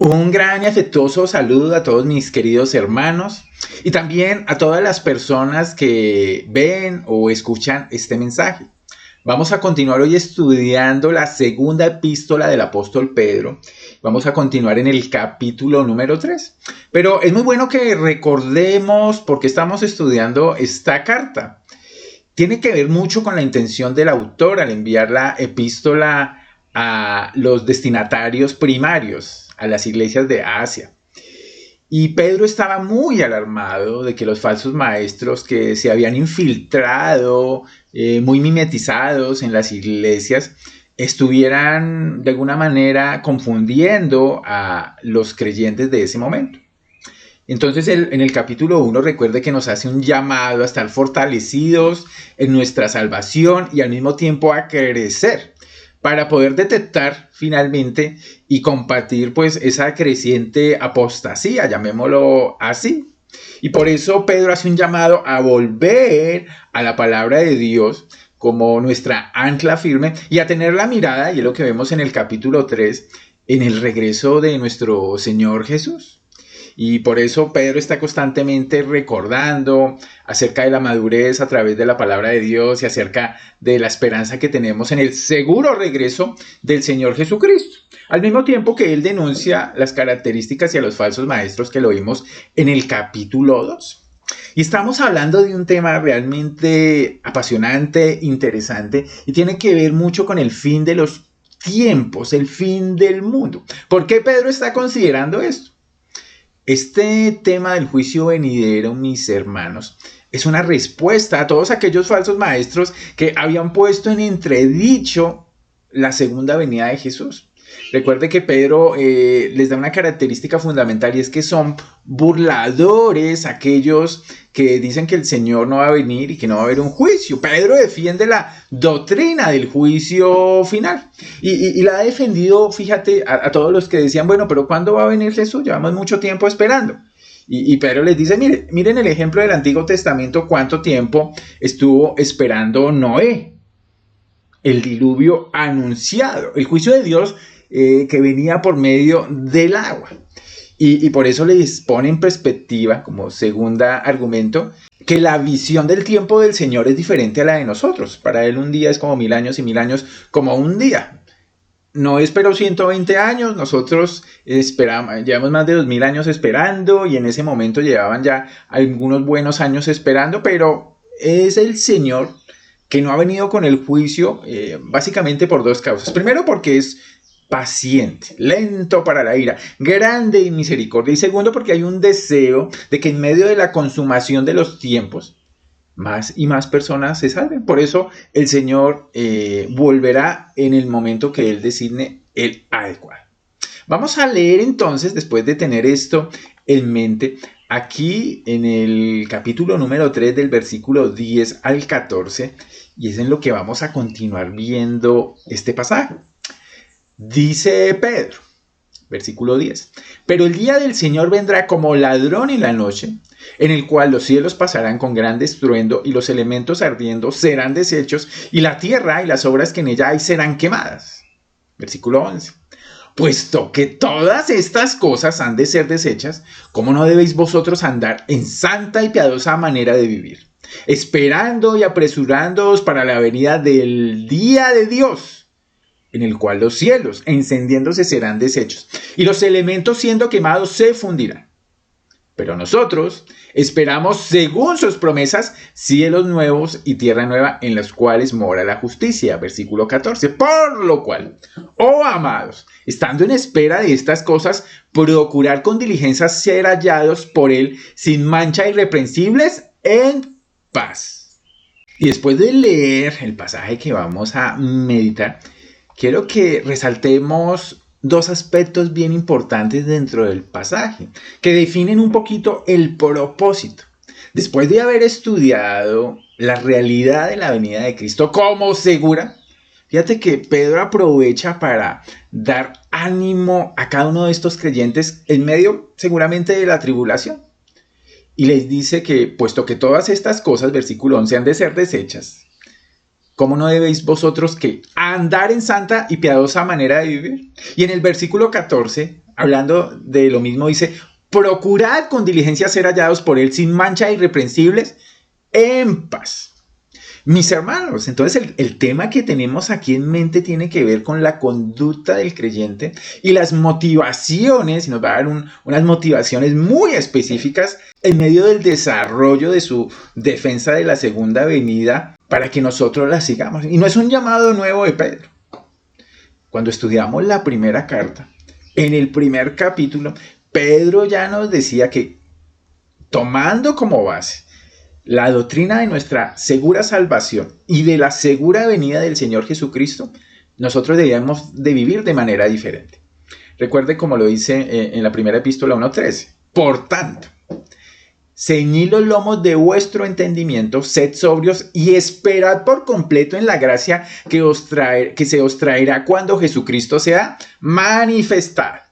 Un gran y afectuoso saludo a todos mis queridos hermanos y también a todas las personas que ven o escuchan este mensaje. Vamos a continuar hoy estudiando la segunda epístola del apóstol Pedro. Vamos a continuar en el capítulo número 3. Pero es muy bueno que recordemos por qué estamos estudiando esta carta. Tiene que ver mucho con la intención del autor al enviar la epístola a los destinatarios primarios, a las iglesias de Asia. Y Pedro estaba muy alarmado de que los falsos maestros que se habían infiltrado, muy mimetizados en las iglesias, estuvieran de alguna manera confundiendo a los creyentes de ese momento. Entonces en el capítulo 1 recuerde que nos hace un llamado a estar fortalecidos en nuestra salvación y al mismo tiempo a crecer, para poder detectar finalmente y combatir pues esa creciente apostasía, llamémoslo así. Y por eso Pedro hace un llamado a volver a la palabra de Dios como nuestra ancla firme y a tener la mirada, y es lo que vemos en el capítulo 3, en el regreso de nuestro Señor Jesús. Y por eso Pedro está constantemente recordando acerca de la madurez a través de la palabra de Dios y acerca de la esperanza que tenemos en el seguro regreso del Señor Jesucristo. Al mismo tiempo que él denuncia las características y a los falsos maestros que lo vimos en el capítulo 2. Y estamos hablando de un tema realmente apasionante, interesante, y tiene que ver mucho con el fin de los tiempos, el fin del mundo. ¿Por qué Pedro está considerando esto? Este tema del juicio venidero, mis hermanos, es una respuesta a todos aquellos falsos maestros que habían puesto en entredicho la segunda venida de Jesús. Recuerde que Pedro les da una característica fundamental y es que son burladores, aquellos que dicen que el Señor no va a venir y que no va a haber un juicio. Pedro defiende la doctrina del juicio final y la ha defendido, fíjate, a todos los que decían, bueno, pero ¿cuándo va a venir Jesús? Llevamos mucho tiempo esperando. Y Pedro les dice, miren el ejemplo del Antiguo Testamento, cuánto tiempo estuvo esperando Noé. El diluvio anunciado, el juicio de Dios que venía por medio del agua. Y por eso les pone en perspectiva, como segunda argumento, que la visión del tiempo del Señor es diferente a la de nosotros. Para él un día es como 1000 años y 1000 años como un día. No esperó 120 años, nosotros llevamos más de 2000 años esperando y en ese momento llevaban ya algunos buenos años esperando, pero es el Señor que no ha venido con el juicio básicamente por dos causas. Primero, porque es paciente, lento para la ira, grande en misericordia. Y segundo, porque hay un deseo de que en medio de la consumación de los tiempos, más y más personas se salven. Por eso el Señor volverá en el momento que Él designe el adecuado. Vamos a leer entonces, después de tener esto en mente, aquí en el capítulo número 3 del versículo 10 al 14, y es en lo que vamos a continuar viendo este pasaje. Dice Pedro, versículo 10, pero el día del Señor vendrá como ladrón en la noche, en el cual los cielos pasarán con gran estruendo y los elementos ardiendo serán deshechos y la tierra y las obras que en ella hay serán quemadas. Versículo 11. Puesto que todas estas cosas han de ser deshechas, ¿cómo no debéis vosotros andar en santa y piadosa manera de vivir, esperando y apresurándoos para la venida del día de Dios, en el cual los cielos, encendiéndose, serán deshechos, y los elementos siendo quemados se fundirán? Pero nosotros esperamos, según sus promesas, cielos nuevos y tierra nueva en los cuales mora la justicia. Versículo 14. Por lo cual, oh amados, estando en espera de estas cosas, procurar con diligencia ser hallados por Él sin mancha, irreprensibles, en paz. Y después de leer el pasaje que vamos a meditar, quiero que resaltemos dos aspectos bien importantes dentro del pasaje, que definen un poquito el propósito. Después de haber estudiado la realidad de la venida de Cristo como segura, fíjate que Pedro aprovecha para dar ánimo a cada uno de estos creyentes en medio seguramente de la tribulación. Y les dice que, puesto que todas estas cosas, versículo 11, han de ser deshechas, ¿cómo no debéis vosotros que andar en santa y piadosa manera de vivir? Y en el versículo 14, hablando de lo mismo, dice, procurad con diligencia ser hallados por él sin mancha, irreprensibles, en paz. Mis hermanos, entonces el tema que tenemos aquí en mente tiene que ver con la conducta del creyente y las motivaciones, y nos va a dar unas motivaciones muy específicas en medio del desarrollo de su defensa de la segunda venida para que nosotros la sigamos. Y no es un llamado nuevo de Pedro. Cuando estudiamos la primera carta, en el primer capítulo, Pedro ya nos decía que tomando como base la doctrina de nuestra segura salvación y de la segura venida del Señor Jesucristo, nosotros debíamos de vivir de manera diferente. Recuerde como lo dice en la primera epístola 1:13. Por tanto, ceñid los lomos de vuestro entendimiento, sed sobrios y esperad por completo en la gracia que se os traerá cuando Jesucristo sea manifestado.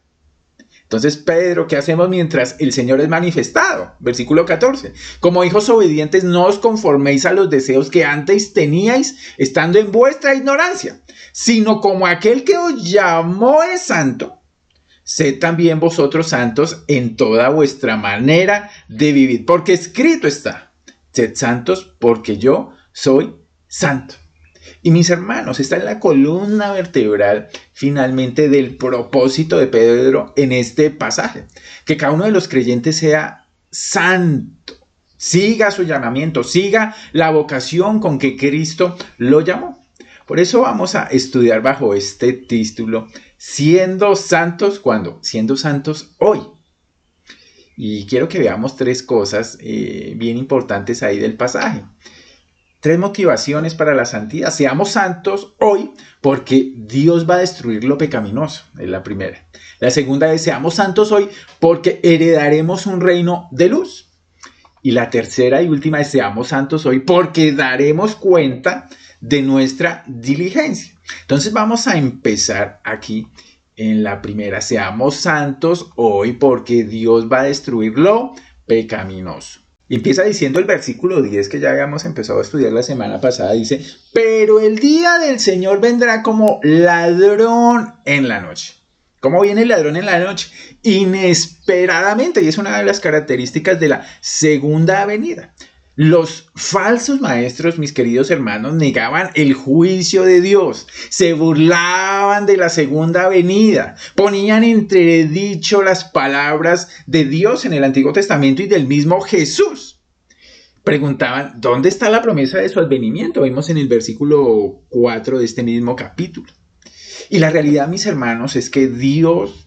Entonces, Pedro, ¿qué hacemos mientras el Señor es manifestado? Versículo 14. Como hijos obedientes, no os conforméis a los deseos que antes teníais, estando en vuestra ignorancia, sino como aquel que os llamó es santo, sed también vosotros santos en toda vuestra manera de vivir. Porque escrito está, sed santos porque yo soy santo. Y mis hermanos, esta es la columna vertebral finalmente del propósito de Pedro en este pasaje. Que cada uno de los creyentes sea santo, siga su llamamiento, siga la vocación con que Cristo lo llamó. Por eso vamos a estudiar bajo este título, siendo santos, ¿cuándo? Siendo santos hoy. Y quiero que veamos tres cosas bien importantes ahí del pasaje. Tres motivaciones para la santidad. Seamos santos hoy porque Dios va a destruir lo pecaminoso. Es la primera. La segunda es seamos santos hoy porque heredaremos un reino de luz. Y la tercera y última es seamos santos hoy porque daremos cuenta de nuestra diligencia. Entonces vamos a empezar aquí en la primera. Seamos santos hoy porque Dios va a destruir lo pecaminoso. Y empieza diciendo el versículo 10 que ya habíamos empezado a estudiar la semana pasada. Dice, pero el día del Señor vendrá como ladrón en la noche. ¿Cómo viene el ladrón en la noche? Inesperadamente. Y es una de las características de la segunda venida. Los falsos maestros, mis queridos hermanos, negaban el juicio de Dios, se burlaban de la segunda venida, ponían entredicho las palabras de Dios en el Antiguo Testamento y del mismo Jesús. Preguntaban, ¿dónde está la promesa de su advenimiento? Vimos en el versículo 4 de este mismo capítulo. Y la realidad, mis hermanos, es que Dios,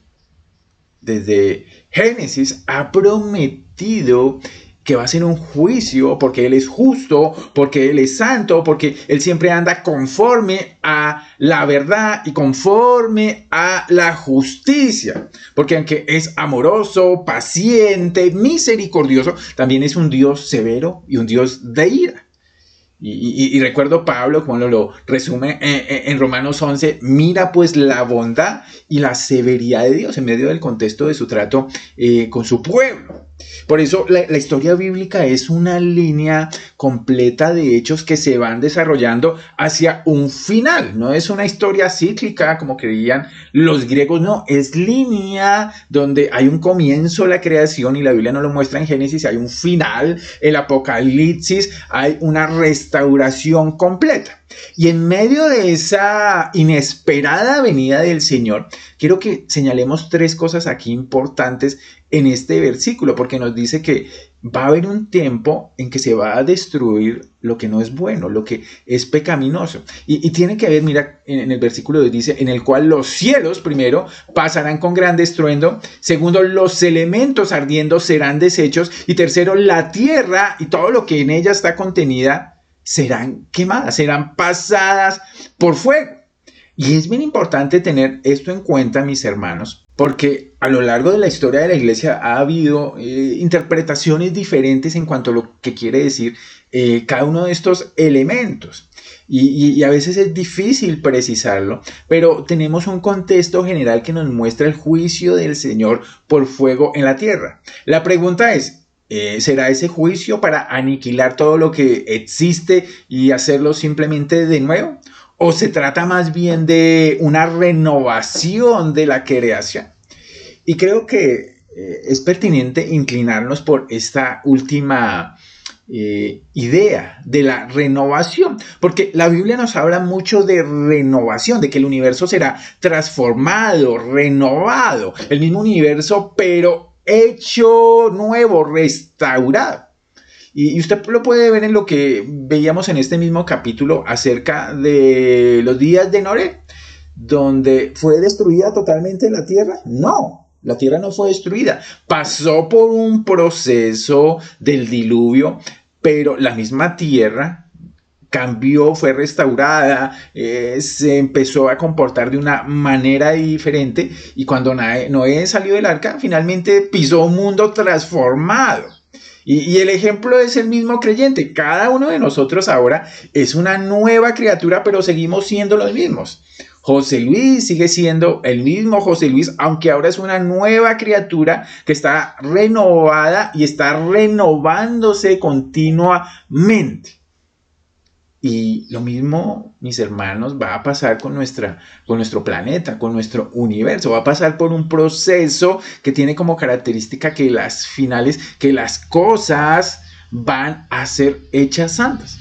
desde Génesis, ha prometido que va a ser un juicio porque Él es justo, porque Él es santo, porque Él siempre anda conforme a la verdad y conforme a la justicia. Porque aunque es amoroso, paciente, misericordioso, también es un Dios severo y un Dios de ira. Y recuerdo Pablo como lo resume en Romanos 11, mira pues la bondad y la severidad de Dios en medio del contexto de su trato con su pueblo. Por eso la historia bíblica es una línea completa de hechos que se van desarrollando hacia un final. No es una historia cíclica como creían los griegos, no, es línea donde hay un comienzo, la creación, y la Biblia nos lo muestra en Génesis, hay un final, el Apocalipsis, hay una restauración completa. Y en medio de esa inesperada venida del Señor, quiero que señalemos tres cosas aquí importantes en este versículo, porque nos dice que va a haber un tiempo en que se va a destruir lo que no es bueno, lo que es pecaminoso. Y tiene que ver, mira, en el versículo 2 dice, en el cual los cielos, primero, pasarán con gran estruendo, segundo, los elementos ardiendo serán deshechos, y tercero, la tierra y todo lo que en ella está contenida serán quemadas, serán pasadas por fuego. Y es bien importante tener esto en cuenta, mis hermanos, porque a lo largo de la historia de la iglesia ha habido interpretaciones diferentes en cuanto a lo que quiere decir cada uno de estos elementos. Y a veces es difícil precisarlo, pero tenemos un contexto general que nos muestra el juicio del Señor por fuego en la tierra. La pregunta es, ¿será ese juicio para aniquilar todo lo que existe y hacerlo simplemente de nuevo? ¿O se trata más bien de una renovación de la creación? Y creo que es pertinente inclinarnos por esta última idea de la renovación, porque la Biblia nos habla mucho de renovación, de que el universo será transformado, renovado, el mismo universo, pero hecho nuevo, restaurado. Y usted lo puede ver en lo que veíamos en este mismo capítulo acerca de los días de Noé, donde fue destruida totalmente la tierra. No, la tierra no fue destruida. Pasó por un proceso del diluvio, pero la misma tierra cambió, fue restaurada, se empezó a comportar de una manera diferente. Y cuando Noé salió del arca, finalmente pisó un mundo transformado. Y el ejemplo es el mismo creyente. Cada uno de nosotros ahora es una nueva criatura, pero seguimos siendo los mismos. José Luis sigue siendo el mismo José Luis, aunque ahora es una nueva criatura que está renovada y está renovándose continuamente. Y lo mismo, mis hermanos, va a pasar con nuestro planeta, con nuestro universo. Va a pasar por un proceso que tiene como característica que las cosas van a ser hechas santas.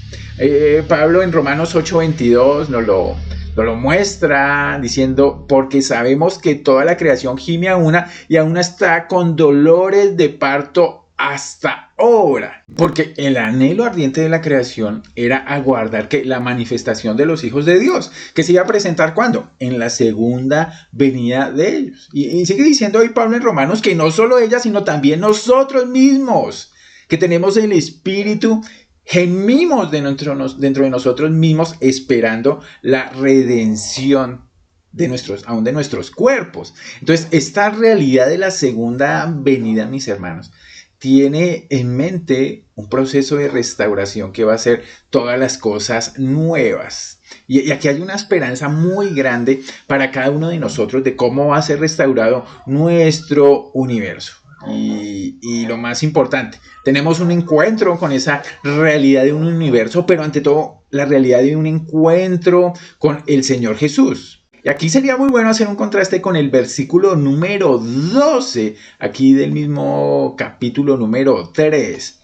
Pablo en Romanos 8:22 nos lo muestra diciendo: porque sabemos que toda la creación gime a una y aún está con dolores de parto hasta ahora, porque el anhelo ardiente de la creación era aguardar que la manifestación de los hijos de Dios, que se iba a presentar ¿cuándo? En la segunda venida de ellos. Y sigue diciendo hoy Pablo en Romanos que no solo ella, sino también nosotros mismos, que tenemos el Espíritu, gemimos dentro de nosotros mismos esperando la redención de nuestros cuerpos. Entonces, esta realidad de la segunda venida, mis hermanos, tiene en mente un proceso de restauración que va a hacer todas las cosas nuevas. Y aquí hay una esperanza muy grande para cada uno de nosotros de cómo va a ser restaurado nuestro universo. Y lo más importante, tenemos un encuentro con esa realidad de un universo, pero ante todo la realidad de un encuentro con el Señor Jesús. Y aquí sería muy bueno hacer un contraste con el versículo número 12, aquí del mismo capítulo número 3.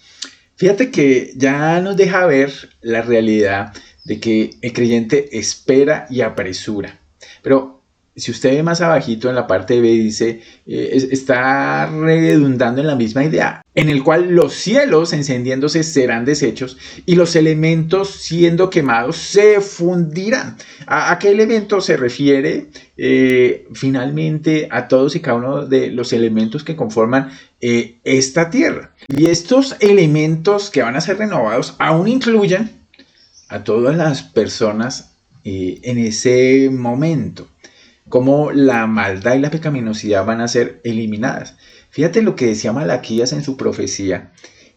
Fíjate que ya nos deja ver la realidad de que el creyente espera y apresura. Pero si usted ve más abajito en la parte B, dice, está redundando en la misma idea, en el cual los cielos encendiéndose serán deshechos y los elementos siendo quemados se fundirán. ¿A qué elemento se refiere? Finalmente a todos y cada uno de los elementos que conforman esta tierra. Y estos elementos que van a ser renovados aún incluyen a todas las personas en ese momento. Cómo la maldad y la pecaminosidad van a ser eliminadas. Fíjate lo que decía Malaquías en su profecía.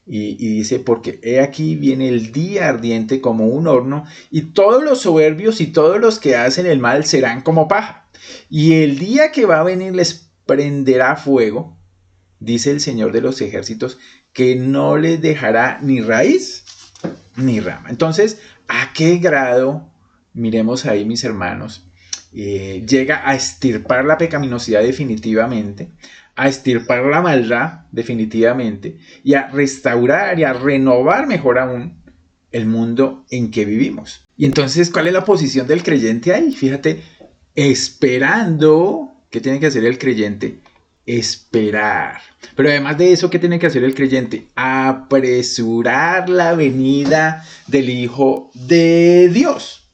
Y dice: porque he aquí viene el día ardiente como un horno, y todos los soberbios y todos los que hacen el mal serán como paja. Y el día que va a venir les prenderá fuego, dice el Señor de los ejércitos, que no les dejará ni raíz ni rama. Entonces, ¿a qué grado, miremos ahí, mis hermanos, llega a extirpar la pecaminosidad definitivamente, a extirpar la maldad definitivamente y a restaurar y a renovar, mejor aún, el mundo en que vivimos? Y entonces, ¿cuál es la posición del creyente ahí? Fíjate, esperando. ¿Qué tiene que hacer el creyente? Esperar. Pero además de eso, ¿qué tiene que hacer el creyente? Apresurar la venida del Hijo de Dios.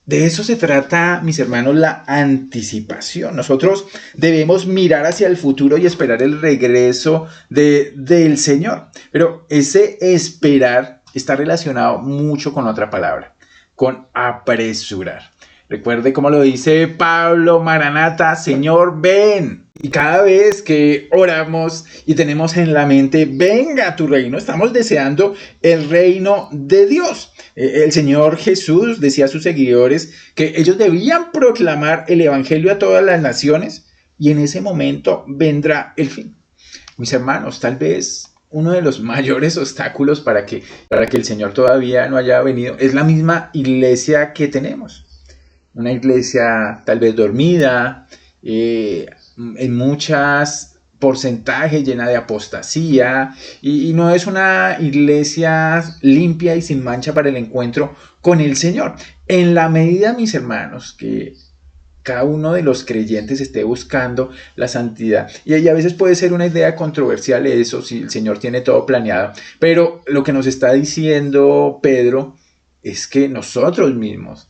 De eso se trata, mis hermanos, la anticipación. Nosotros debemos mirar hacia el futuro y esperar el regreso del Señor. Pero ese esperar está relacionado mucho con otra palabra, con apresurar. Recuerde cómo lo dice Pablo: Maranata, Señor, ven. Y cada vez que oramos y tenemos en la mente, venga tu reino, estamos deseando el reino de Dios. El Señor Jesús decía a sus seguidores que ellos debían proclamar el evangelio a todas las naciones y en ese momento vendrá el fin. Mis hermanos, tal vez uno de los mayores obstáculos para que el Señor todavía no haya venido es la misma iglesia que tenemos. Una iglesia tal vez dormida, en muchas porcentajes llena de apostasía y no es una iglesia limpia y sin mancha para el encuentro con el Señor. En la medida, mis hermanos, que cada uno de los creyentes esté buscando la santidad. Y a veces puede ser una idea controversial eso, si el Señor tiene todo planeado. Pero lo que nos está diciendo Pedro es que nosotros mismos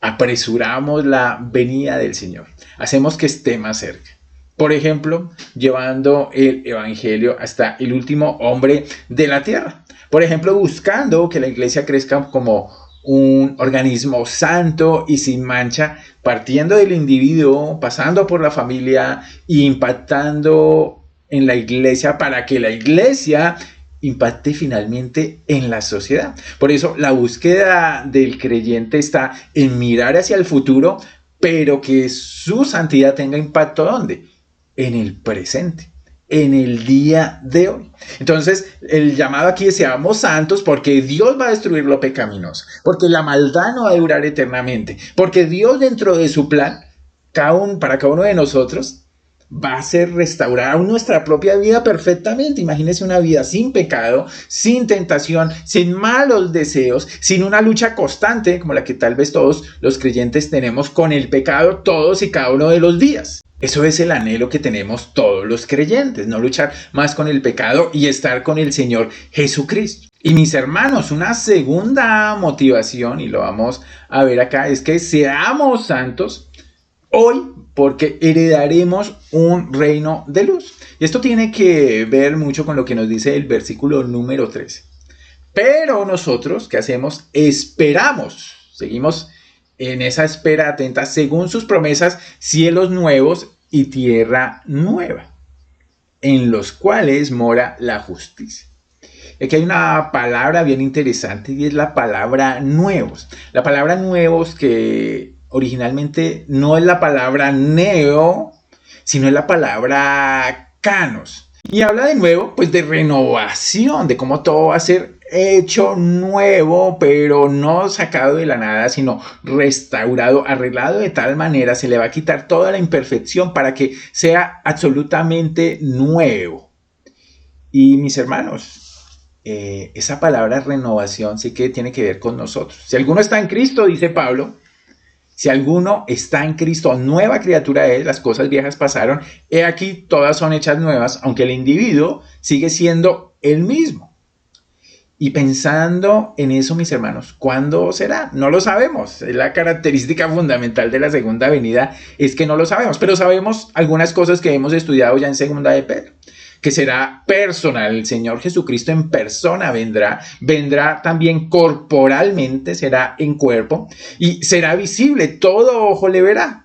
apresuramos la venida del Señor. Hacemos que esté más cerca. Por ejemplo, llevando el evangelio hasta el último hombre de la tierra. Por ejemplo, buscando que la iglesia crezca como un organismo santo y sin mancha, partiendo del individuo, pasando por la familia e impactando en la iglesia para que la iglesia impacte finalmente en la sociedad. Por eso la búsqueda del creyente está en mirar hacia el futuro, pero que su santidad tenga impacto ¿dónde? En el presente, en el día de hoy. Entonces, el llamado aquí es seamos santos porque Dios va a destruir lo pecaminoso, porque la maldad no va a durar eternamente, porque Dios dentro de su plan, para cada uno de nosotros, va a ser restaurar nuestra propia vida perfectamente. Imagínese una vida sin pecado, sin tentación, sin malos deseos, sin una lucha constante como la que tal vez todos los creyentes tenemos con el pecado todos y cada uno de los días. Eso es el anhelo que tenemos todos los creyentes, no luchar más con el pecado y estar con el Señor Jesucristo. Y mis hermanos, una segunda motivación, y lo vamos a ver acá, es que seamos santos hoy porque heredaremos un reino de luz. Y esto tiene que ver mucho con lo que nos dice el versículo número 13. Pero nosotros, ¿qué hacemos? Esperamos, seguimos en esa espera atenta, según sus promesas, cielos nuevos y tierra nueva, en los cuales mora la justicia. Aquí hay una palabra bien interesante y es la palabra nuevos. La palabra nuevos que originalmente no es la palabra neo, sino es la palabra canos. Y habla de nuevo, pues de renovación, de cómo todo va a ser hecho nuevo, pero no sacado de la nada, sino restaurado, arreglado de tal manera, se le va a quitar toda la imperfección para que sea absolutamente nuevo. Y mis hermanos, esa palabra renovación sí que tiene que ver con nosotros. Si alguno está en Cristo, dice Pablo, si alguno está en Cristo, nueva criatura es, las cosas viejas pasaron, he aquí todas son hechas nuevas, aunque el individuo sigue siendo el mismo. Y pensando en eso, mis hermanos, ¿cuándo será? No lo sabemos. Es la característica fundamental de la segunda venida, es que no lo sabemos, pero sabemos algunas cosas que hemos estudiado ya en segunda de Pedro, que será personal. El Señor Jesucristo en persona vendrá también corporalmente, será en cuerpo y será visible, todo ojo le verá.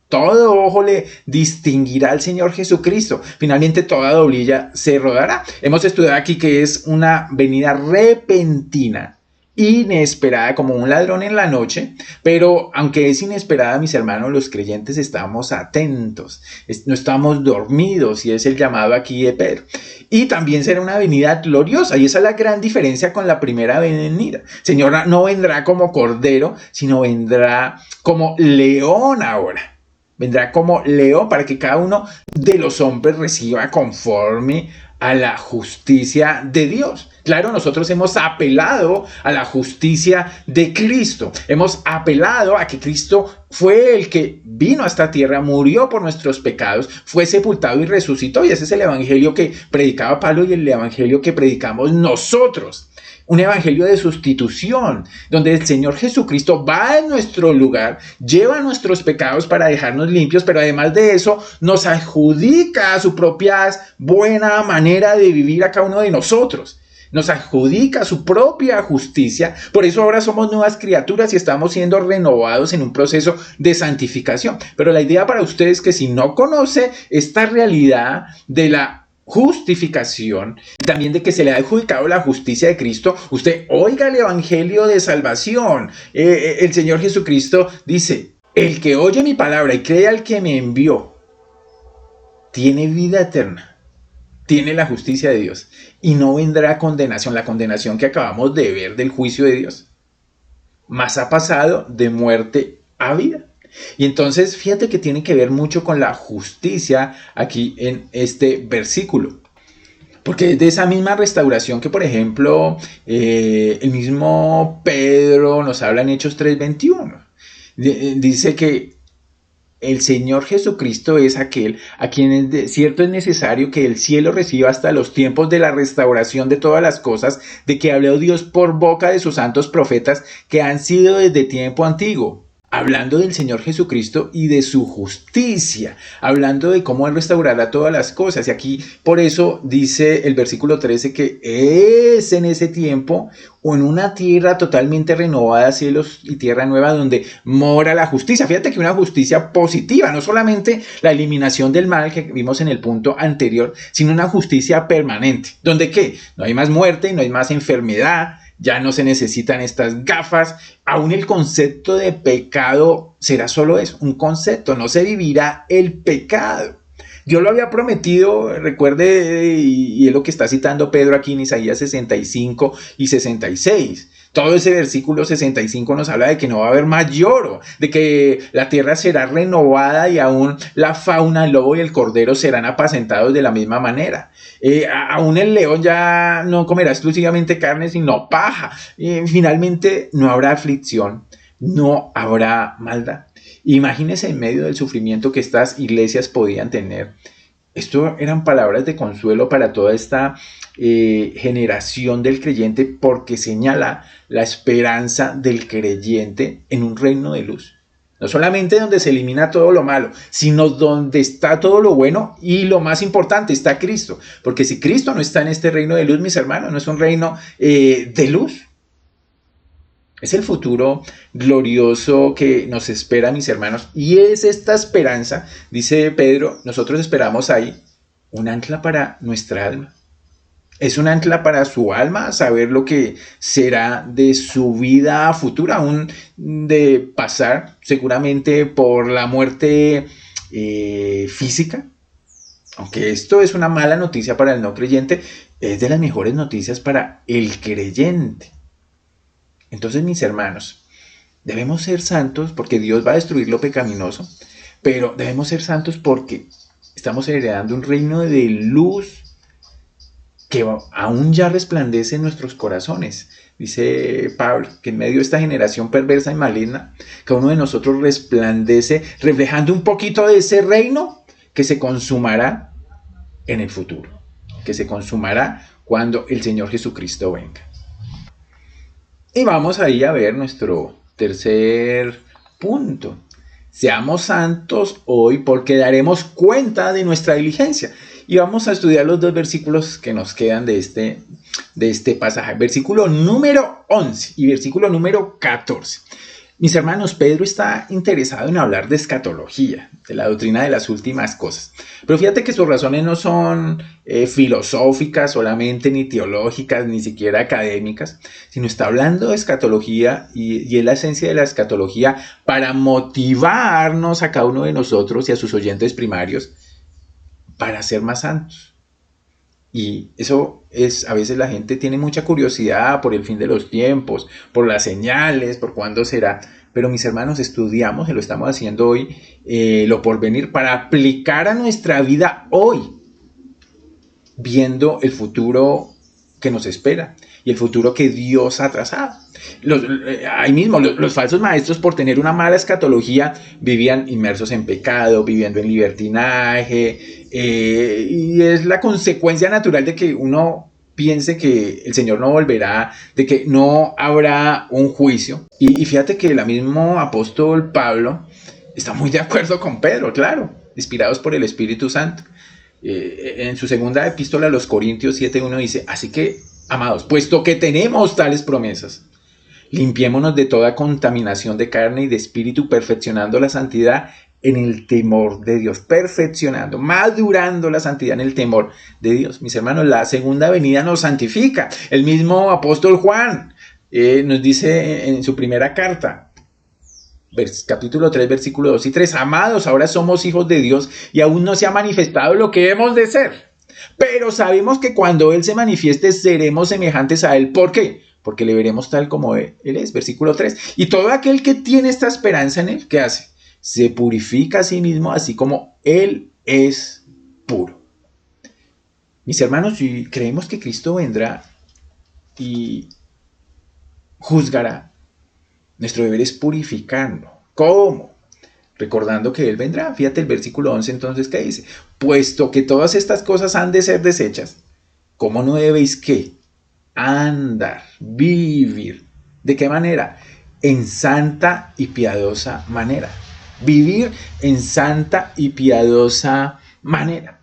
Todo ojo le distinguirá al Señor Jesucristo. Finalmente toda rodilla se rodará. Hemos estudiado aquí que es una venida repentina, inesperada, como un ladrón en la noche, pero aunque es inesperada, mis hermanos, los creyentes estamos atentos, no estamos dormidos, y es el llamado aquí de Pedro. Y también será una venida gloriosa, y esa es la gran diferencia con la primera venida. El Señor no vendrá como cordero, sino vendrá como león ahora. Vendrá como león para que cada uno de los hombres reciba conforme a la justicia de Dios. Claro, nosotros hemos apelado a la justicia de Cristo. Hemos apelado a que Cristo fue el que vino a esta tierra, murió por nuestros pecados, fue sepultado y resucitó. Y ese es el evangelio que predicaba Pablo y el evangelio que predicamos nosotros. Un evangelio de sustitución, donde el Señor Jesucristo va en nuestro lugar, lleva nuestros pecados para dejarnos limpios, pero además de eso nos adjudica su propia buena manera de vivir a cada uno de nosotros. Nos adjudica su propia justicia. Por eso ahora somos nuevas criaturas y estamos siendo renovados en un proceso de santificación. Pero la idea para ustedes es que si no conoce esta realidad de la justificación, también de que se le ha adjudicado la justicia de Cristo, usted oiga el evangelio de salvación. El Señor Jesucristo dice: el que oye mi palabra y cree al que me envió tiene vida eterna, tiene la justicia de Dios y no vendrá condenación, la condenación que acabamos de ver del juicio de Dios, mas ha pasado de muerte a vida. Y entonces fíjate que tiene que ver mucho con la justicia aquí en este versículo. Porque es de esa misma restauración que, por ejemplo, el mismo Pedro nos habla en Hechos 3:21. Dice que el Señor Jesucristo es aquel a quien cierto es necesario que el cielo reciba hasta los tiempos de la restauración de todas las cosas, de que habló Dios por boca de sus santos profetas que han sido desde tiempo antiguo. Hablando del Señor Jesucristo y de su justicia, hablando de cómo Él restaurará todas las cosas. Y aquí, por eso, dice el versículo 13 que es en ese tiempo o en una tierra totalmente renovada, cielos y tierra nueva, donde mora la justicia. Fíjate que una justicia positiva, no solamente la eliminación del mal que vimos en el punto anterior, sino una justicia permanente. ¿Donde qué? No hay más muerte, no hay más enfermedad, ya no se necesitan estas gafas. Aún el concepto de pecado será solo eso, un concepto, no se vivirá el pecado. Dios lo había prometido, recuerde, y es lo que está citando Pedro aquí en Isaías 65 y 66. Todo ese versículo 65 nos habla de que no va a haber más lloro, de que la tierra será renovada y aún la fauna, el lobo y el cordero serán apacentados de la misma manera. Aún el león ya no comerá exclusivamente carne, sino paja. Finalmente no habrá aflicción, no habrá maldad. Imagínense en medio del sufrimiento que estas iglesias podían tener. Esto eran palabras de consuelo para toda esta generación del creyente, porque señala la esperanza del creyente en un reino de luz. No solamente donde se elimina todo lo malo, sino donde está todo lo bueno y lo más importante, está Cristo. Porque si Cristo no está en este reino de luz, mis hermanos, no es un reino de luz. Es el futuro glorioso que nos espera, mis hermanos. Y es esta esperanza, dice Pedro, nosotros esperamos ahí un ancla para nuestra alma. Es un ancla para su alma, saber lo que será de su vida futura, aún de pasar seguramente por la muerte física. Aunque esto es una mala noticia para el no creyente, es de las mejores noticias para el creyente. Entonces, mis hermanos, debemos ser santos porque Dios va a destruir lo pecaminoso, pero debemos ser santos porque estamos heredando un reino de luz que aún ya resplandece en nuestros corazones. Dice Pablo que en medio de esta generación perversa y maligna, cada uno de nosotros resplandece reflejando un poquito de ese reino que se consumará en el futuro, que se consumará cuando el Señor Jesucristo venga. Y vamos ahí a ver nuestro tercer punto. Seamos santos hoy porque daremos cuenta de nuestra diligencia. Y vamos a estudiar los dos versículos que nos quedan de este pasaje. Versículo número 11 y versículo número 14. Mis hermanos, Pedro está interesado en hablar de escatología, de la doctrina de las últimas cosas. Pero fíjate que sus razones no son filosóficas solamente, ni teológicas, ni siquiera académicas, sino está hablando de escatología y es la esencia de la escatología para motivarnos a cada uno de nosotros y a sus oyentes primarios para ser más santos. Y eso es, a veces la gente tiene mucha curiosidad por el fin de los tiempos, por las señales, por cuándo será. Pero mis hermanos, estudiamos, y lo estamos haciendo hoy, lo porvenir para aplicar a nuestra vida hoy, viendo el futuro que nos espera y el futuro que Dios ha trazado. Ahí mismo, los falsos maestros, por tener una mala escatología, vivían inmersos en pecado, viviendo en libertinaje, y es la consecuencia natural de que uno piense que el Señor no volverá, de que no habrá un juicio. Y fíjate que el mismo apóstol Pablo está muy de acuerdo con Pedro, claro, inspirados por el Espíritu Santo. En su segunda epístola a los Corintios 7:1 dice: así que, amados, puesto que tenemos tales promesas, limpiémonos de toda contaminación de carne y de espíritu, perfeccionando la santidad en el temor de Dios, perfeccionando, madurando la santidad en el temor de Dios. Mis hermanos, la segunda venida nos santifica. El mismo apóstol Juan nos dice en su primera carta, capítulo 3, versículo 2 y 3, amados, ahora somos hijos de Dios y aún no se ha manifestado lo que hemos de ser. Pero sabemos que cuando Él se manifieste seremos semejantes a Él. ¿Por qué? Porque le veremos tal como Él es. Versículo 3. Y todo aquel que tiene esta esperanza en Él, ¿qué hace? se purifica a sí mismo, así como Él es puro. Mis hermanos, si creemos que Cristo vendrá y juzgará, nuestro deber es purificarlo. ¿Cómo? Recordando que Él vendrá. Fíjate el versículo 11 entonces que dice, puesto que todas estas cosas han de ser desechas, ¿cómo no debéis qué? Andar, vivir. ¿De qué manera? En santa y piadosa manera. Vivir en santa y piadosa manera.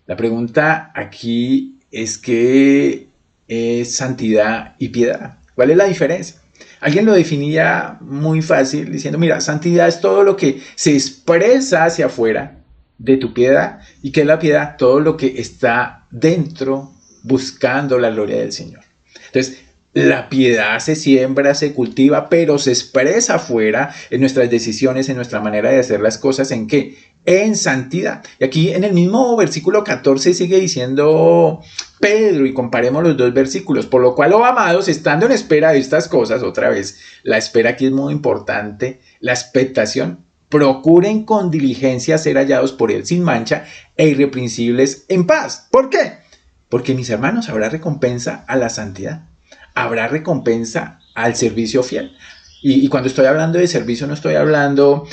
La pregunta aquí es qué es santidad y piedad. ¿Cuál es la diferencia? Alguien lo definía muy fácil diciendo, mira, santidad es todo lo que se expresa hacia afuera de tu piedad. ¿Y qué es la piedad? Todo lo que está dentro buscando la gloria del Señor. Entonces, la piedad se siembra, se cultiva, pero se expresa afuera en nuestras decisiones, en nuestra manera de hacer las cosas. ¿En qué? En santidad. Y aquí en el mismo versículo 14 sigue diciendo Pedro, y comparemos los dos versículos, por lo cual, oh amados, estando en espera de estas cosas, otra vez, la espera aquí es muy importante, la expectación, procuren con diligencia ser hallados por Él sin mancha e irreprensibles en paz. ¿Por qué? Porque, mis hermanos, habrá recompensa a la santidad. Habrá recompensa al servicio fiel. Y cuando estoy hablando de servicio no estoy hablando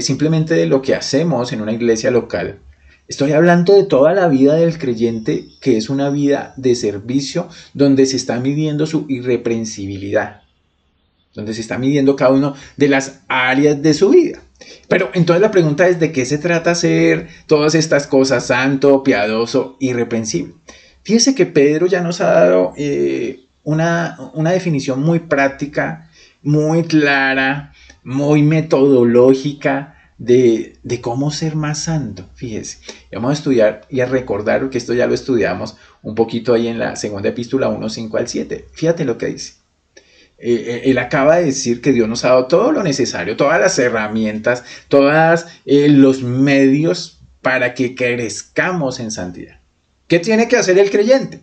simplemente de lo que hacemos en una iglesia local. Estoy hablando de toda la vida del creyente, que es una vida de servicio donde se está midiendo su irreprensibilidad, donde se está midiendo cada uno de las áreas de su vida. Pero entonces la pregunta es, ¿de qué se trata hacer todas estas cosas? Santo, piadoso, irreprensible. Fíjese que Pedro ya nos ha dado una definición muy práctica, muy clara, muy metodológica de cómo ser más santo. Fíjese, vamos a estudiar y a recordar, porque esto ya lo estudiamos un poquito ahí en la segunda epístola 1, 5 al 7. Fíjate lo que dice. Él acaba de decir que Dios nos ha dado todo lo necesario, todas las herramientas, todos los medios para que crezcamos en santidad. ¿Qué tiene que hacer el creyente?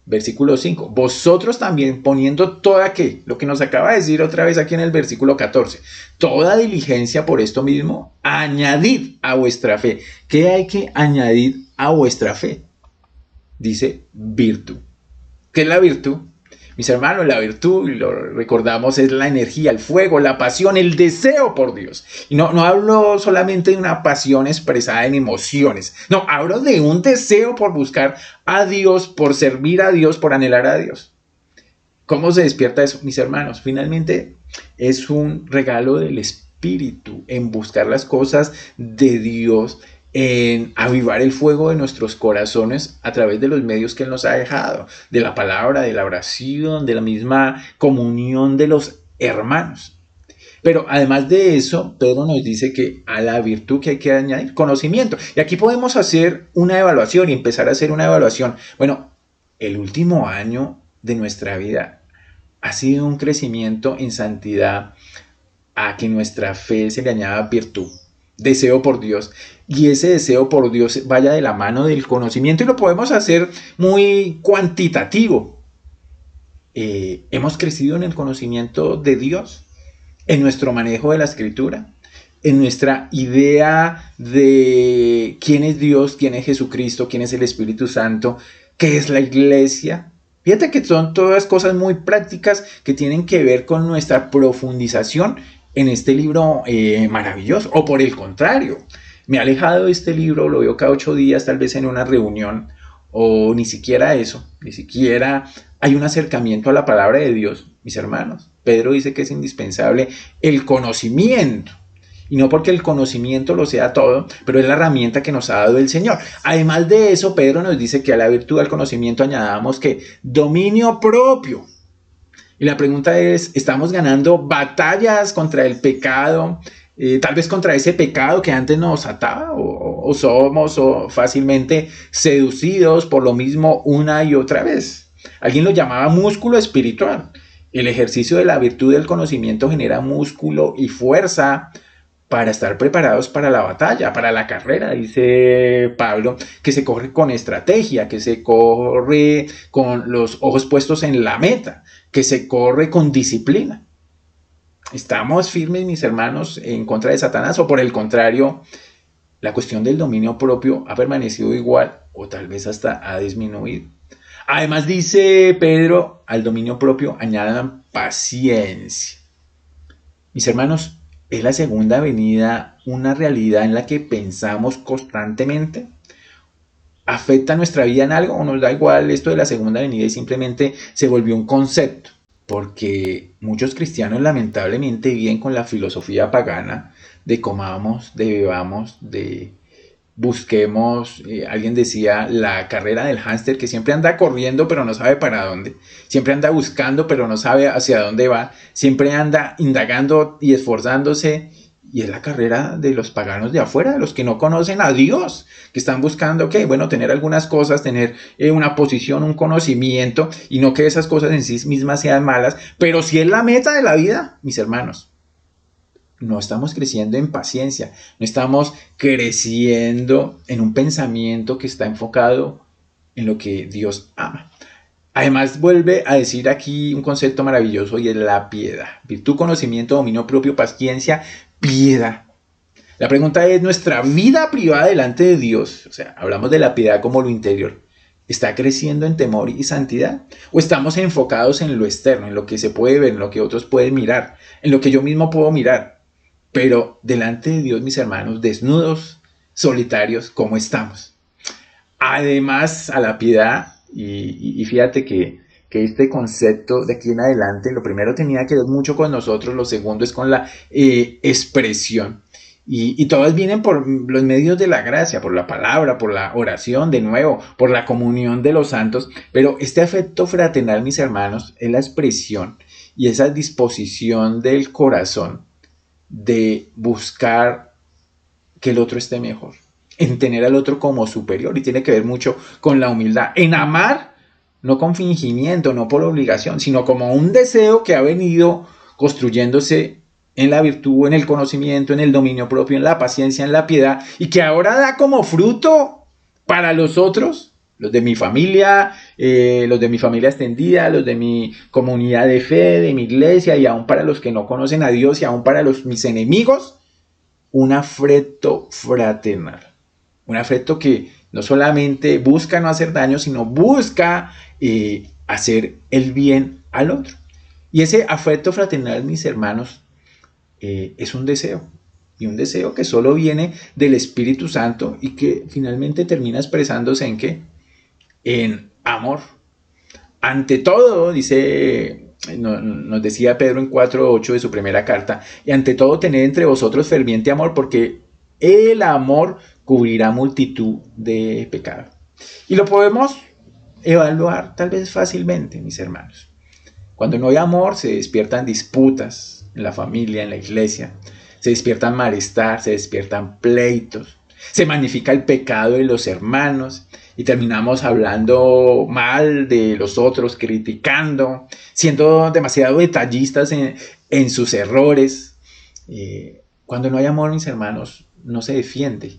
Versículo 5. Vosotros también poniendo toda ¿qué? Lo que nos acaba de decir otra vez aquí en el versículo 14. Toda diligencia por esto mismo, añadid a vuestra fe. ¿Qué hay que añadir a vuestra fe? Dice virtud. ¿Qué es la virtud? Mis hermanos, la virtud, y lo recordamos, es la energía, el fuego, la pasión, el deseo por Dios. Y no hablo solamente de una pasión expresada en emociones. No, hablo de un deseo por buscar a Dios, por servir a Dios, por anhelar a Dios. ¿Cómo se despierta eso, mis hermanos? Finalmente, es un regalo del Espíritu en buscar las cosas de Dios, en avivar el fuego de nuestros corazones a través de los medios que Él nos ha dejado, de la palabra, de la oración, de la misma comunión de los hermanos. Pero además de eso, Pedro nos dice que a la virtud que hay que añadir conocimiento. Y aquí podemos hacer una evaluación y empezar a hacer una evaluación. Bueno, el último año de nuestra vida ha sido un crecimiento en santidad a que nuestra fe se le añada virtud. Deseo por Dios, y ese deseo por Dios vaya de la mano del conocimiento, y lo podemos hacer muy cuantitativo. Hemos crecido en el conocimiento de Dios, en nuestro manejo de la Escritura, en nuestra idea de quién es Dios, quién es Jesucristo, quién es el Espíritu Santo, qué es la iglesia. Fíjate que son todas cosas muy prácticas que tienen que ver con nuestra profundización en este libro maravilloso. O por el contrario, me he alejado de este libro, lo veo cada 8 días, tal vez en una reunión, o ni siquiera eso, ni siquiera hay un acercamiento a la palabra de Dios, mis hermanos. Pedro dice que es indispensable el conocimiento, y no porque el conocimiento lo sea todo, pero es la herramienta que nos ha dado el Señor. Además de eso, Pedro nos dice que a la virtud del conocimiento añadamos que dominio propio. Y la pregunta es, ¿estamos ganando batallas contra el pecado? Tal vez contra ese pecado que antes nos ataba, o somos fácilmente seducidos por lo mismo una y otra vez. Alguien lo llamaba músculo espiritual. El ejercicio de la virtud del conocimiento genera músculo y fuerza para estar preparados para la batalla, para la carrera, dice Pablo, que se corre con estrategia, que se corre con los ojos puestos en la meta, que se corre con disciplina. ¿Estamos firmes, mis hermanos, en contra de Satanás? ¿O por el contrario, la cuestión del dominio propio ha permanecido igual o tal vez hasta ha disminuido? Además dice Pedro, al dominio propio añadan paciencia. Mis hermanos, ¿es la segunda venida una realidad en la que pensamos constantemente? ¿Afecta nuestra vida en algo o nos da igual esto de la segunda venida y simplemente se volvió un concepto? Porque muchos cristianos lamentablemente viven con la filosofía pagana de comamos, de bebamos, de busquemos, alguien decía, la carrera del hámster, que siempre anda corriendo pero no sabe para dónde, siempre anda buscando pero no sabe hacia dónde va, siempre anda indagando y esforzándose, y es la carrera de los paganos de afuera, de los que no conocen a Dios, que están buscando, bueno, tener algunas cosas, tener una posición, un conocimiento, y no que esas cosas en sí mismas sean malas, pero si es la meta de la vida, mis hermanos. No estamos creciendo en paciencia, no estamos creciendo en un pensamiento que está enfocado en lo que Dios ama. Además vuelve a decir aquí un concepto maravilloso y es la piedad. Virtud, conocimiento, dominio propio, paciencia, piedad. La pregunta es, ¿nuestra vida privada delante de Dios, o sea, hablamos de la piedad como lo interior, está creciendo en temor y santidad? ¿O estamos enfocados en lo externo, en lo que se puede ver, en lo que otros pueden mirar, en lo que yo mismo puedo mirar? Pero delante de Dios, mis hermanos, desnudos, solitarios, ¿cómo estamos? Además, a la piedad, y fíjate que este concepto de aquí en adelante, lo primero tenía que ver mucho con nosotros, lo segundo es con la expresión. Y todas vienen por los medios de la gracia, por la palabra, por la oración, de nuevo, por la comunión de los santos. Pero este afecto fraternal, mis hermanos, es la expresión y esa disposición del corazón de buscar que el otro esté mejor, en tener al otro como superior, y tiene que ver mucho con la humildad, en amar, no con fingimiento, no por obligación, sino como un deseo que ha venido construyéndose en la virtud, en el conocimiento, en el dominio propio, en la paciencia, en la piedad, y que ahora da como fruto para los otros, los de mi familia, los de mi familia extendida, los de mi comunidad de fe, de mi iglesia, y aún para los que no conocen a Dios, y aún para mis enemigos, un afecto fraternal. Un afecto que no solamente busca no hacer daño, sino busca hacer el bien al otro. Y ese afecto fraternal, mis hermanos, es un deseo. Y un deseo que solo viene del Espíritu Santo y que finalmente termina expresándose ¿en qué? En amor. Ante todo, nos decía Pedro en 4:8 de su primera carta, y ante todo tened entre vosotros ferviente amor, porque el amor cubrirá multitud de pecados. Y lo podemos evaluar tal vez fácilmente, mis hermanos. Cuando no hay amor, se despiertan disputas en la familia, en la iglesia, se despiertan malestar, se despiertan pleitos, se magnifica el pecado de los hermanos y terminamos hablando mal de los otros, criticando, siendo demasiado detallistas en sus errores. Cuando no hay amor, mis hermanos, no se defiende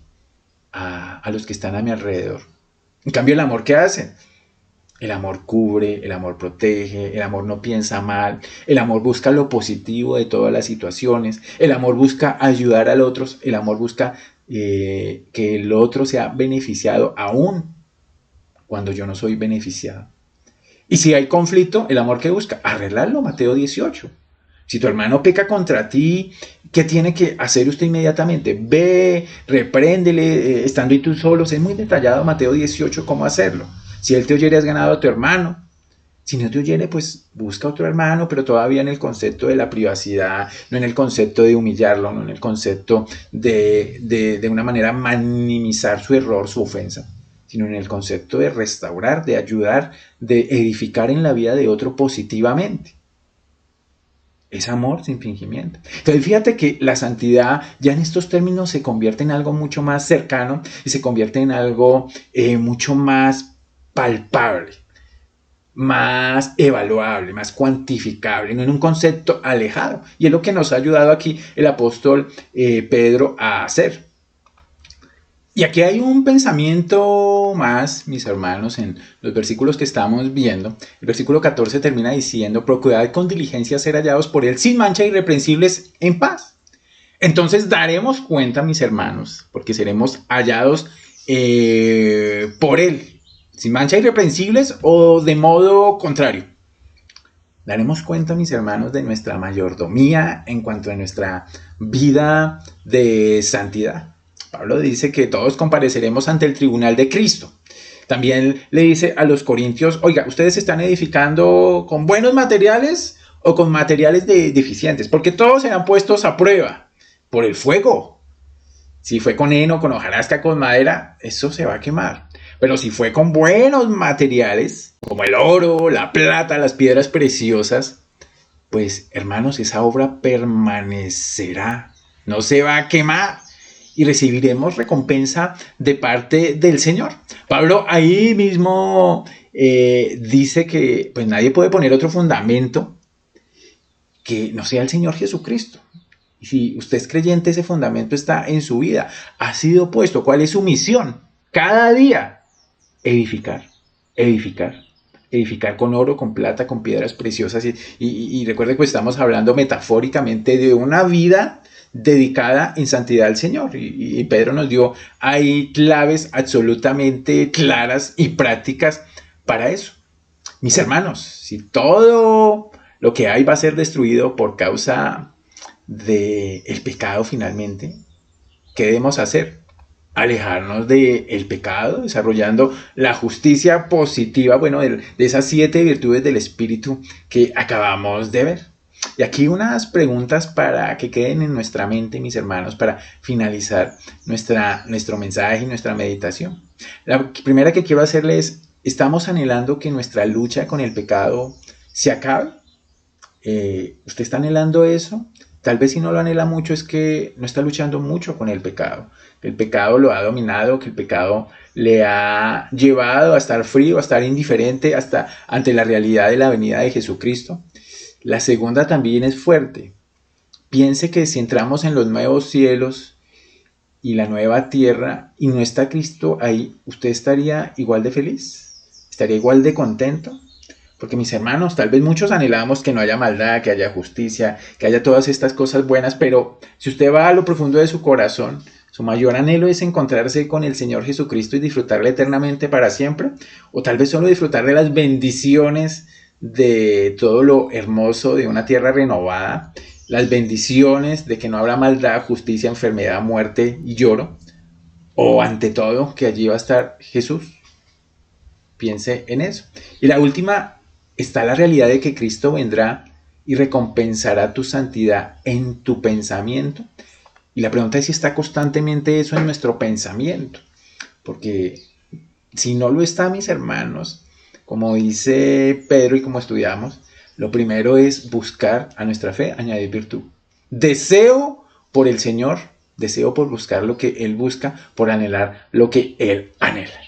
a los que están a mi alrededor. En cambio, el amor, ¿qué hace? El amor cubre, el amor protege, el amor no piensa mal, el amor busca lo positivo de todas las situaciones, el amor busca ayudar al otro, el amor busca que el otro sea beneficiado aún cuando yo no soy beneficiado. Y si hay conflicto, el amor que busca, arreglarlo, Mateo 18. Si tu hermano peca contra ti, ¿qué tiene que hacer usted inmediatamente? Ve, repréndele, estando y tú solos. Es muy detallado Mateo 18 cómo hacerlo. Si él te oyere, has ganado a tu hermano. Si no te oyere, pues busca otro hermano, pero todavía en el concepto de la privacidad, no en el concepto de humillarlo, no en el concepto de una manera minimizar su error, su ofensa, sino en el concepto de restaurar, de ayudar, de edificar en la vida de otro positivamente. Es amor sin fingimiento. Entonces fíjate que la santidad ya en estos términos se convierte en algo mucho más cercano y se convierte en algo mucho más palpable, más evaluable, más cuantificable, no en un concepto alejado. Y es lo que nos ha ayudado aquí el apóstol Pedro a hacer. Y aquí hay un pensamiento más, mis hermanos, en los versículos que estamos viendo. El versículo 14 termina diciendo: procurad con diligencia ser hallados por él sin mancha, irreprensibles en paz. Entonces daremos cuenta, mis hermanos, porque seremos hallados por él, sin mancha, irreprensibles, o de modo contrario. Daremos cuenta, mis hermanos, de nuestra mayordomía en cuanto a nuestra vida de santidad. Pablo dice que todos compareceremos ante el tribunal de Cristo. También le dice a los corintios: oiga, ¿ustedes están edificando con buenos materiales o con materiales deficientes? Porque todos serán puestos a prueba por el fuego. Si fue con heno, con hojarasca, con madera, eso se va a quemar. Pero si fue con buenos materiales, como el oro, la plata, las piedras preciosas, pues hermanos, esa obra permanecerá, no se va a quemar y recibiremos recompensa de parte del Señor. Pablo ahí mismo dice que pues nadie puede poner otro fundamento que no sea el Señor Jesucristo. Y si usted es creyente, ese fundamento está en su vida, ha sido puesto. ¿Cuál es su misión? Cada día edificar, edificar, edificar con oro, con plata, con piedras preciosas. Y recuerde que estamos hablando metafóricamente de una vida dedicada en santidad al Señor. Y Pedro nos dio ahí claves absolutamente claras y prácticas para eso. Mis hermanos, si todo lo que hay va a ser destruido por causa del pecado finalmente, ¿qué debemos hacer? Alejarnos del pecado, desarrollando la justicia positiva, bueno, de esas 7 virtudes del Espíritu que acabamos de ver. Y aquí unas preguntas para que queden en nuestra mente, mis hermanos, para finalizar nuestro mensaje y nuestra meditación. La primera que quiero hacerles es: ¿estamos anhelando que nuestra lucha con el pecado se acabe? ¿Usted está anhelando eso? Tal vez si no lo anhela mucho es que no está luchando mucho con el pecado. Que el pecado lo ha dominado, que el pecado le ha llevado a estar frío, a estar indiferente hasta ante la realidad de la venida de Jesucristo. La segunda también es fuerte. Piense que si entramos en los nuevos cielos y la nueva tierra y no está Cristo ahí, ¿usted estaría igual de feliz? ¿Estaría igual de contento? Porque mis hermanos, tal vez muchos anhelamos que no haya maldad, que haya justicia, que haya todas estas cosas buenas, pero si usted va a lo profundo de su corazón, su mayor anhelo es encontrarse con el Señor Jesucristo y disfrutarle eternamente para siempre, o tal vez solo disfrutar de las bendiciones de todo lo hermoso de una tierra renovada, las bendiciones de que no habrá maldad, justicia, enfermedad, muerte y lloro, o ante todo que allí va a estar Jesús. Piense en eso. Y la última, está la realidad de que Cristo vendrá y recompensará tu santidad en tu pensamiento. Y la pregunta es si está constantemente eso en nuestro pensamiento. Porque si no lo está, mis hermanos, como dice Pedro y como estudiamos, lo primero es buscar a nuestra fe, añadir virtud. Deseo por el Señor, deseo por buscar lo que Él busca, por anhelar lo que Él anhela.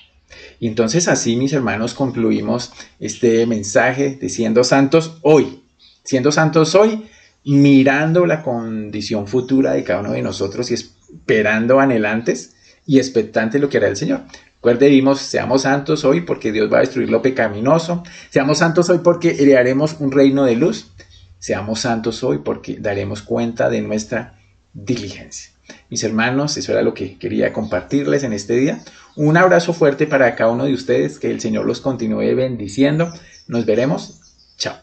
Y entonces así, mis hermanos, concluimos este mensaje de siendo santos hoy. Siendo santos hoy, mirando la condición futura de cada uno de nosotros y esperando anhelantes y expectantes lo que hará el Señor. Recuerde, vimos: seamos santos hoy porque Dios va a destruir lo pecaminoso. Seamos santos hoy porque heredaremos un reino de luz. Seamos santos hoy porque daremos cuenta de nuestra diligencia. Mis hermanos, eso era lo que quería compartirles en este día. Un abrazo fuerte para cada uno de ustedes. Que el Señor los continúe bendiciendo. Nos veremos